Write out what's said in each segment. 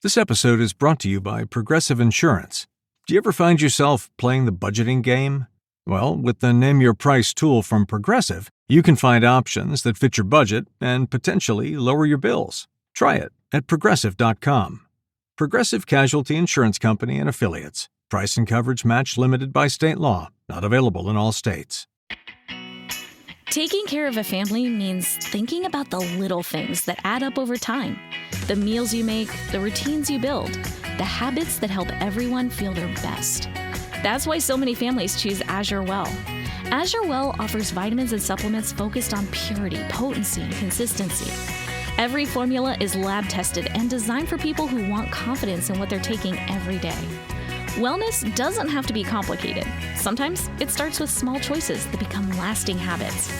This episode is brought to you by Progressive Insurance. Do you ever find yourself playing the budgeting game? Well, with the Name Your Price tool from Progressive, you can find options that fit your budget and potentially lower your bills. Try it at Progressive.com. Progressive Casualty Insurance Company and Affiliates. Price and coverage match limited by state law. Not available in all states. Taking care of a family means thinking about the little things that add up over time. The meals you make, the routines you build, the habits that help everyone feel their best. That's why so many families choose Azure Well. Azure Well offers vitamins and supplements focused on purity, potency, and consistency. Every formula is lab tested and designed for people who want confidence in what they're taking every day. Wellness doesn't have to be complicated. Sometimes it starts with small choices that become lasting habits.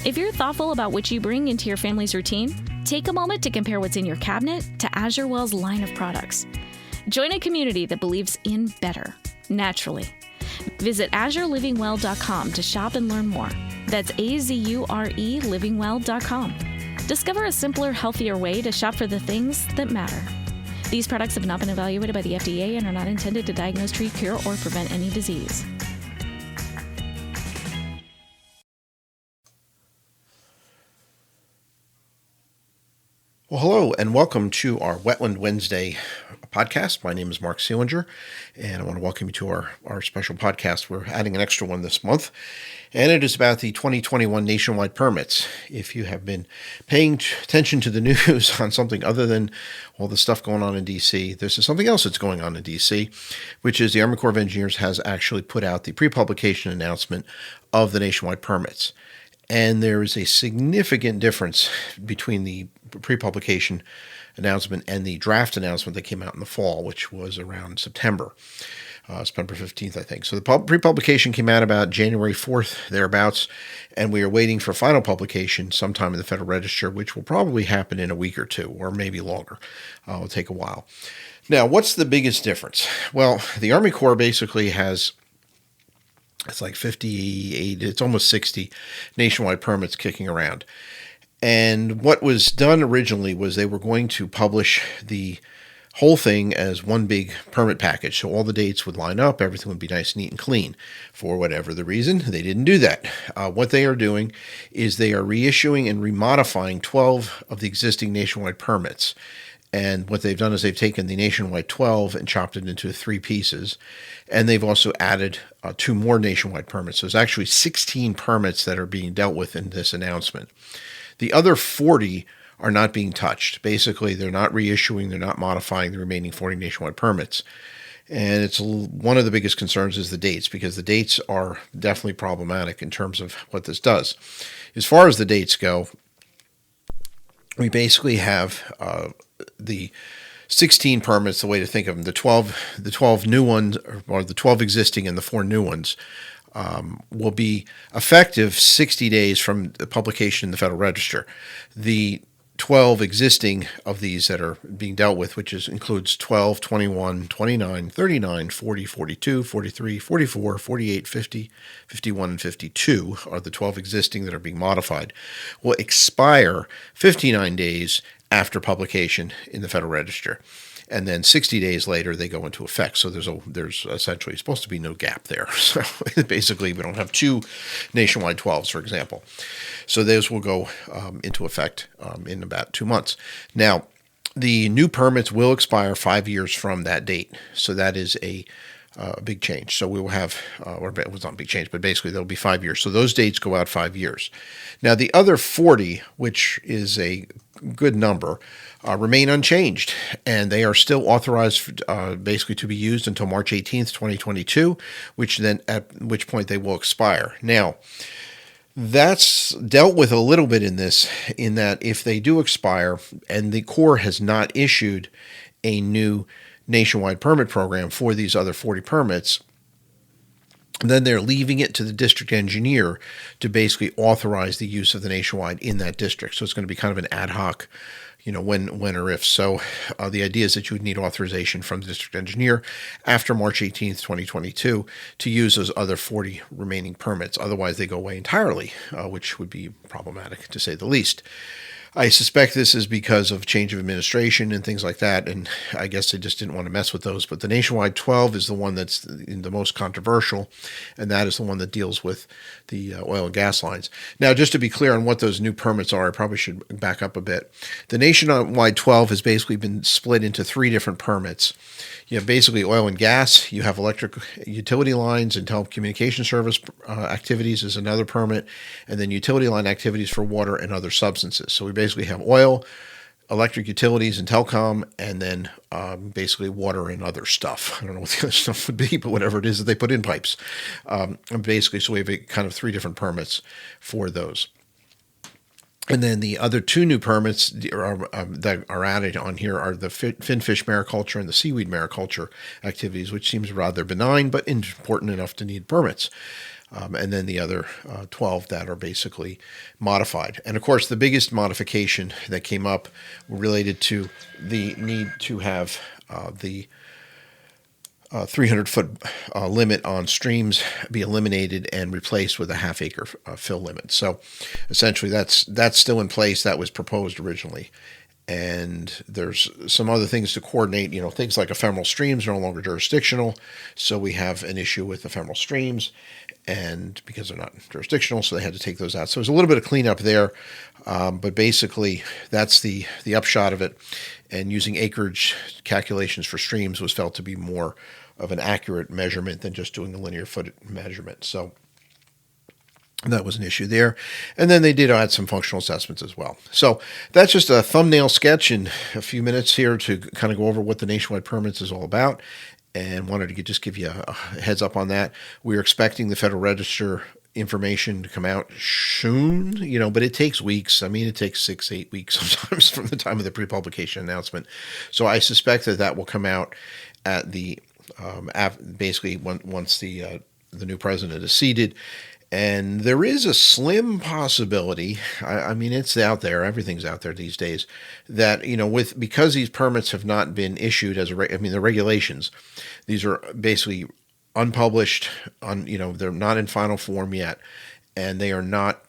If you're thoughtful about what you bring into your family's routine, take a moment to compare what's in your cabinet to Azure Well's line of products. Join a community that believes in better, naturally. Visit AzureLivingWell.com to shop and learn more. That's AZURE livingwell.com. Discover a simpler, healthier way to shop for the things that matter. These products have not been evaluated by the FDA and are not intended to diagnose, treat, cure, or prevent any disease. Well, hello, and welcome to our Wetland Wednesday podcast. My name is Mark Seelinger, and I want to welcome you to our special podcast. We're adding an extra one this month, and it is about the 2021 nationwide permits. If you have been paying attention to the news on something other than all the stuff going on in D.C., this is something else that's going on in D.C., which is the Army Corps of Engineers has actually put out the pre-publication announcement of the nationwide permits. And there is a significant difference between the pre-publication announcement and the draft announcement that came out in the fall, which was around September 15th, I think. So the pre-publication came out about January 4th, thereabouts, and we are waiting for final publication sometime in the Federal Register, which will probably happen in a week or two, or maybe longer. It'll take a while. Now, what's the biggest difference? Well, the Army Corps basically has... It's like 58, it's almost 60 nationwide permits kicking around. And what was done originally was they were going to publish the whole thing as one big permit package. So all the dates would line up, everything would be nice, neat, and clean. For whatever the reason, they didn't do that. What they are doing is they are reissuing and remodifying 12 of the existing nationwide permits. And what they've done is they've taken the nationwide 12 and chopped it into 3 pieces. And they've also added 2 more nationwide permits. So there's actually 16 permits that are being dealt with in this announcement. The other 40 are not being touched. Basically, they're not reissuing, they're not modifying the remaining 40 nationwide permits. And it's one of the biggest concerns is the dates, because the dates are definitely problematic in terms of what this does. As far as the dates go, we basically have the 16 permits, the way to think of them, the 12 new ones, or the 12 existing and the 4 new ones, will be effective 60 days from the publication in the Federal Register. The 12 existing of these that are being dealt with, which includes 12, 21, 29, 39, 40, 42, 43, 44, 48, 50, 51, and 52 are the 12 existing that are being modified, will expire 59 days after publication in the Federal Register. And then 60 days later, they go into effect. So there's essentially supposed to be no gap there. So basically, we don't have 2 nationwide 12s, for example. So those will go into effect in about 2 months. Now, the new permits will expire 5 years from that date. So that is a big change. So we will have, or it was not a big change, but basically there'll be 5 years. So those dates go out 5 years. Now, the other 40, which is a good number, remain unchanged, and they are still authorized basically to be used until March 18th, 2022, at which point they will expire. Now, that's dealt with a little bit in that if they do expire and the Corps has not issued a new nationwide permit program for these other 40 permits, then they're leaving it to the district engineer to basically authorize the use of the nationwide in that district. So it's going to be kind of an ad hoc, when or if. So the idea is that you would need authorization from the district engineer after March 18th, 2022 to use those other 40 remaining permits. Otherwise, they go away entirely, which would be problematic to say the least. I suspect this is because of change of administration and things like that, and I guess they just didn't want to mess with those. But the Nationwide 12 is the one that's the most controversial, and that is the one that deals with the oil and gas lines. Now, just to be clear on what those new permits are, I probably should back up a bit. The Nationwide 12 has basically been split into 3 different permits. You have basically oil and gas, you have electric utility lines and telecommunication service activities is another permit, and then utility line activities for water and other substances. So we basically have oil, electric utilities and telecom, and then basically water and other stuff. I don't know what the other stuff would be, but whatever it is that they put in pipes. And basically, so we have kind of 3 different permits for those. And then the other 2 new permits that are added on here are the finfish mariculture and the seaweed mariculture activities, which seems rather benign, but important enough to need permits. And then the other 12 that are basically modified. And of course, the biggest modification that came up related to the need to have the 300-foot limit on streams be eliminated and replaced with a half-acre fill limit. So essentially, that's still in place. That was proposed originally. And there's some other things to coordinate. Things like ephemeral streams are no longer jurisdictional. So we have an issue with ephemeral streams, and because they're not jurisdictional, so they had to take those out. So there's a little bit of cleanup there. But basically, that's the upshot of it. And using acreage calculations for streams was felt to be more of an accurate measurement than just doing a linear foot measurement. So that was an issue there. And then they did add some functional assessments as well. So that's just a thumbnail sketch in a few minutes here to kind of go over what the nationwide permits is all about, and wanted to just give you a heads up on that. We're expecting the Federal Register information to come out soon, but it takes weeks. I mean, it takes 6-8 weeks sometimes from the time of the pre-publication announcement. So I suspect that will come out at the basically once the new president is seated. And there is a slim possibility, I mean, it's out there, everything's out there these days, that, because these permits have not been issued as the regulations, these are basically unpublished, they're not in final form yet, and they are not,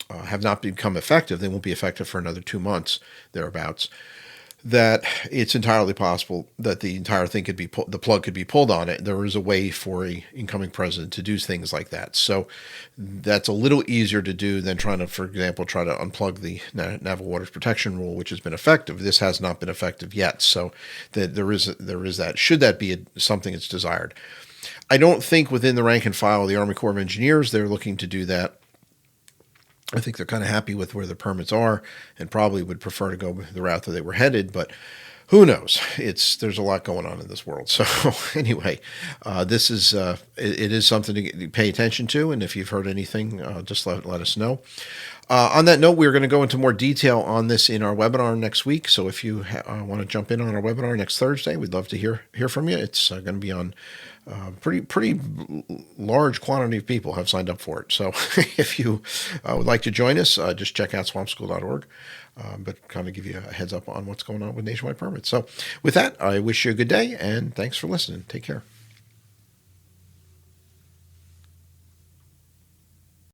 have not become effective. They won't be effective for another 2 months, thereabouts. That it's entirely possible that the entire thing the plug could be pulled on it. There is a way for a incoming president to do things like that. So that's a little easier to do than trying to, for example, try to unplug the Naval Waters Protection Rule, which has been effective. This has not been effective yet. So that there is that. Should that be something that's desired? I don't think within the rank and file of the Army Corps of Engineers they're looking to do that. I think they're kind of happy with where the permits are and probably would prefer to go the route that they were headed, but who knows? There's a lot going on in this world. So anyway, this is it is something to pay attention to, and if you've heard anything, just let us know. On that note, we're going to go into more detail on this in our webinar next week. So if you want to jump in on our webinar next Thursday, we'd love to hear from you. It's going to be on pretty large quantity of people have signed up for it. So if you would like to join us, just check out swampschool.org. But kind of give you a heads up on what's going on with nationwide permits. So with that, I wish you a good day, and thanks for listening. Take care.